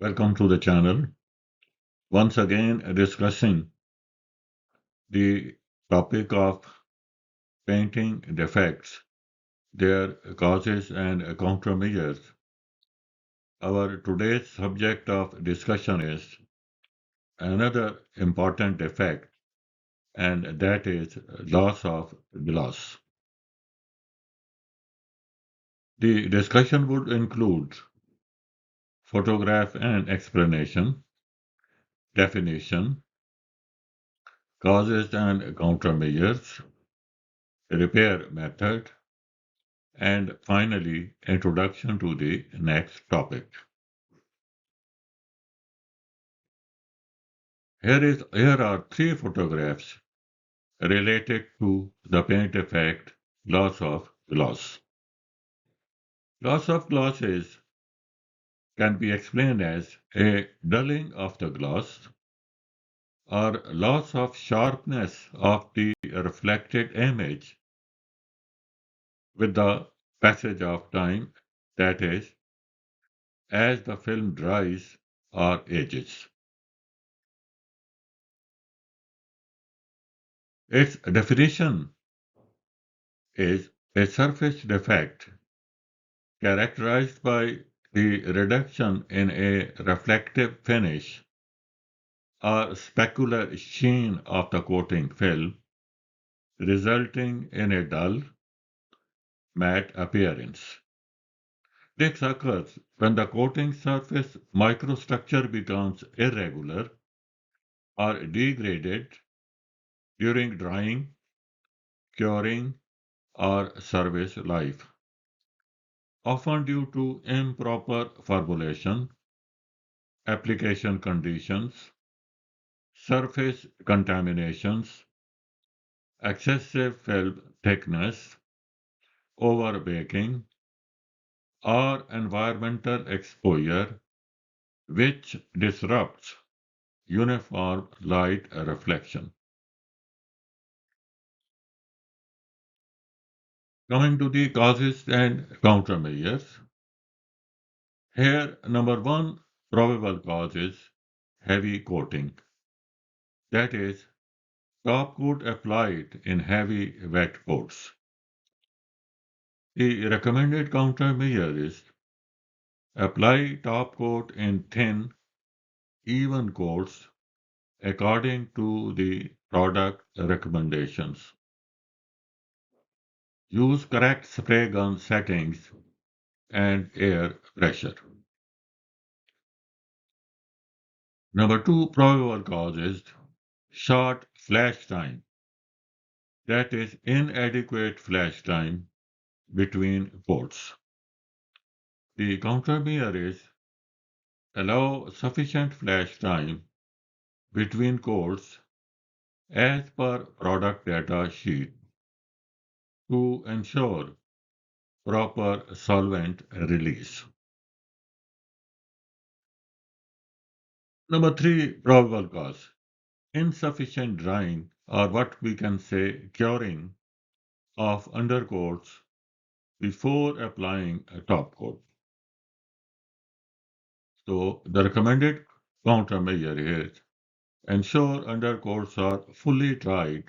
Welcome to the channel. Once again, discussing the topic of painting defects, their causes and countermeasures. Our today's subject of discussion is another important defect, and that is loss of gloss. The discussion would include photograph and explanation, definition, causes and countermeasures, repair method, and finally, introduction to the next topic. Here are three photographs related to the paint effect loss of gloss. Loss of gloss can be explained as a dulling of the gloss or loss of sharpness of the reflected image with the passage of time, that is, as the film dries or ages. Its definition is a surface defect characterized by the reduction in a reflective finish or specular sheen of the coating film, resulting in a dull, matte appearance. This occurs when the coating surface microstructure becomes irregular or degraded during drying, curing, or service life, often due to improper formulation, application conditions, surface contaminations, excessive film thickness, overbaking, or environmental exposure which disrupts uniform light reflection. Coming to the causes and countermeasures, here number one probable cause is heavy coating. That is, top coat applied in heavy wet coats. The recommended countermeasure is apply top coat in thin, even coats according to the product recommendations. Use correct spray gun settings and air pressure. Number two probable cause is short flash time. That is inadequate flash time between coats. The countermeasure is allow sufficient flash time between coats as per product data sheet to ensure proper solvent release. Number three probable cause insufficient drying or what we can say curing of undercoats before applying a top coat. So the recommended countermeasure is ensure undercoats are fully dried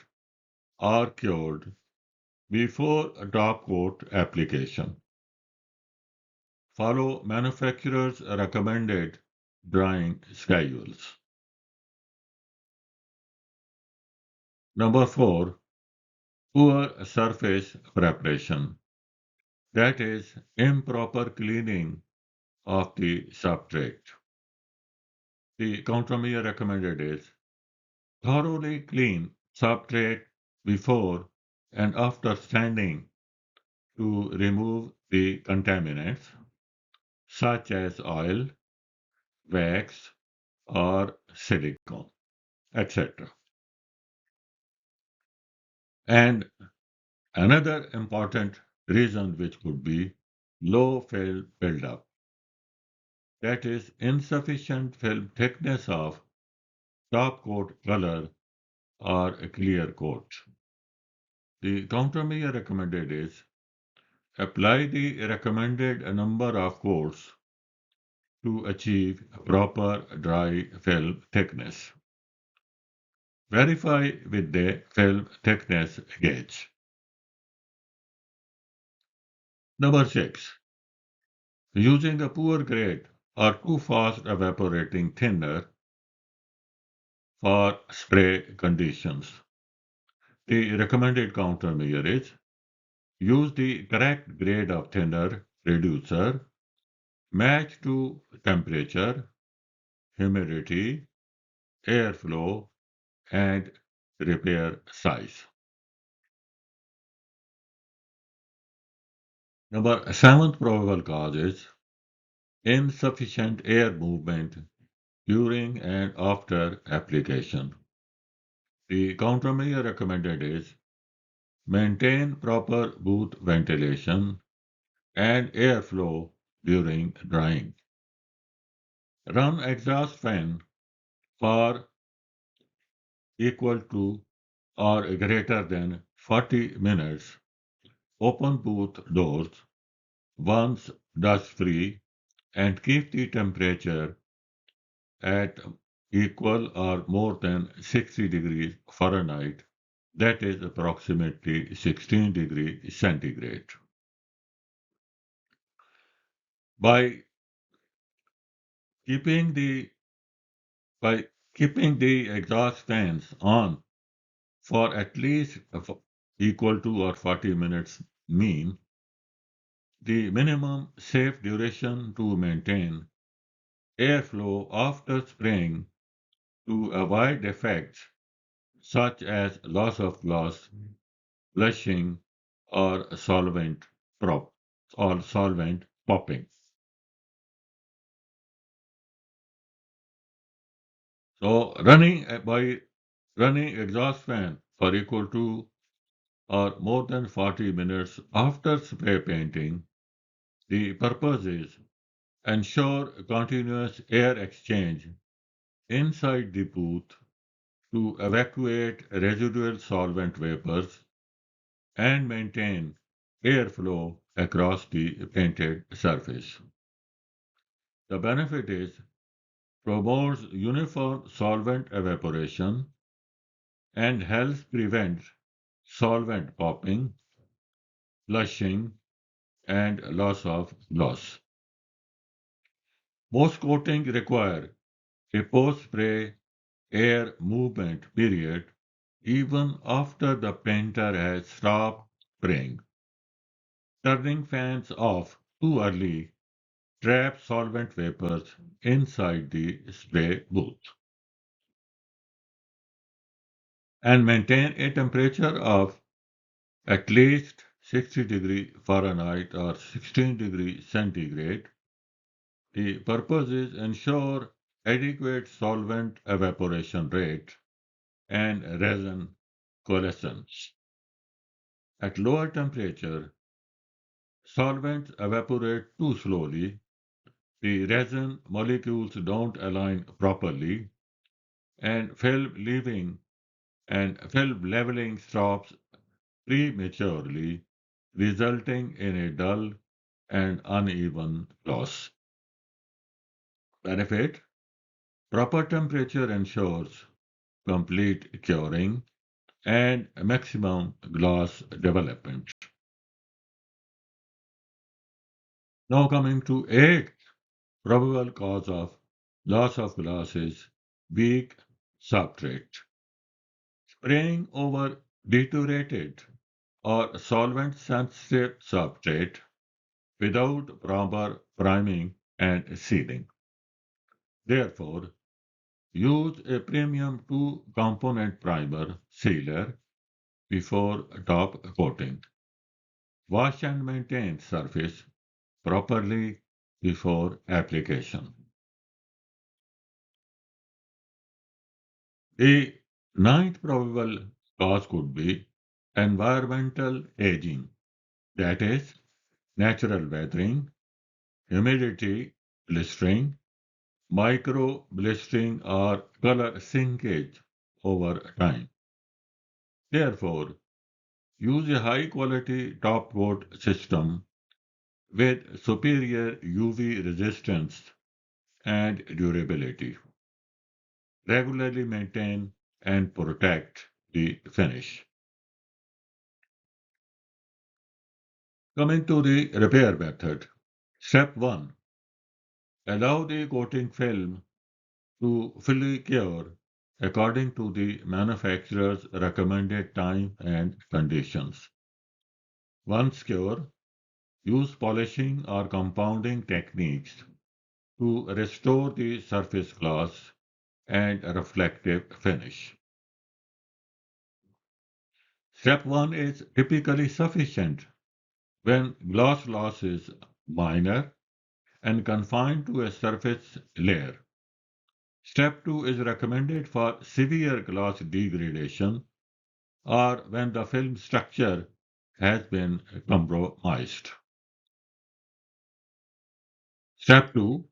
or cured before a top coat application. Follow manufacturer's recommended drying schedules. Number four, poor surface preparation. That is improper cleaning of the substrate. The countermeasure recommended is thoroughly clean substrate before and after sanding to remove the contaminants such as oil, wax, or silicone, etc. And another important reason which could be low film buildup, that is insufficient film thickness of top coat color or a clear coat. The countermeasure recommended is apply the recommended number of coats to achieve proper dry film thickness. Verify with the film thickness gauge. Number 6. Using a poor grade or too fast evaporating thinner for spray conditions. The recommended countermeasure is use the correct grade of thinner reducer, match to temperature, humidity, airflow, and repair size. Number 7th probable cause is insufficient air movement during and after application. The countermeasure recommended is maintain proper booth ventilation and airflow during drying. Run exhaust fan for equal to or greater than 40 minutes. Open booth doors once dust free and keep the temperature at equal or more than 60 degrees Fahrenheit, that is approximately 16 degrees centigrade. By keeping the by keeping the exhaust fans on for at least equal to or 40 minutes mean, the minimum safe duration to maintain airflow after spraying to avoid effects such as loss of gloss, blushing, or prop solvent popping. So by running exhaust fan for equal to or more than 40 minutes after spray painting, the purpose is ensure continuous air exchange inside the booth to evacuate residual solvent vapors and maintain airflow across the painted surface. The benefit is promotes uniform solvent evaporation and helps prevent solvent popping, flushing, and loss of gloss. Most coatings require a post-spray air movement period even after the painter has stopped spraying. Turning fans off too early traps solvent vapors inside the spray booth. And maintain a temperature of at least 60 degree Fahrenheit or 16 degree centigrade. The purpose is ensure adequate solvent evaporation rate and resin coalescence. At lower temperature, solvents evaporate too slowly, the resin molecules don't align properly, and film leveling stops prematurely, resulting in a dull and uneven gloss. Benefit: proper temperature ensures complete curing and maximum gloss development. Now coming to eighth probable cause of loss of gloss is weak substrate. Spraying over deteriorated or solvent-sensitive substrate without proper priming and sealing. Therefore, use a premium two-component primer sealer before top coating. Wash and maintain surface properly before application. A ninth probable cause could be environmental aging, that is, natural weathering, humidity, blistering, micro blistering, or color sinkage over time. Therefore, use a high quality top coat system with superior UV resistance and durability. Regularly maintain and protect the finish. Coming to the repair method. Step 1. Allow the coating film to fully cure according to the manufacturer's recommended time and conditions. Once cure, use polishing or compounding techniques to restore the surface gloss and reflective finish. Step 1 is typically sufficient when gloss loss is minor and confined to a surface layer. Step 2 is recommended for severe gloss degradation or when the film structure has been compromised. Step 2.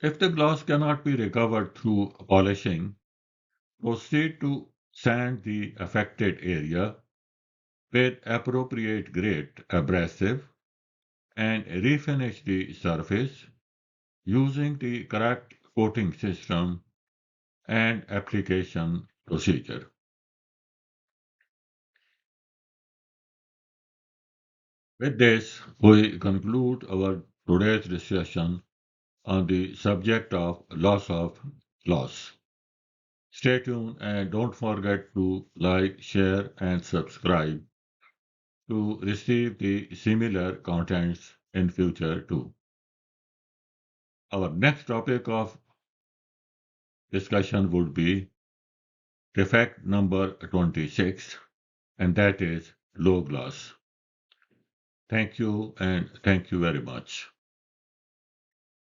If the gloss cannot be recovered through polishing, proceed to sand the affected area with appropriate grade abrasive and refinish the surface using the correct coating system and application procedure. With this, we conclude our today's discussion on the subject of loss of gloss. Stay tuned and don't forget to like, share, and subscribe to receive the similar contents in future too. Our next topic of discussion would be defect number 26, and that is low gloss. Thank you and thank you very much.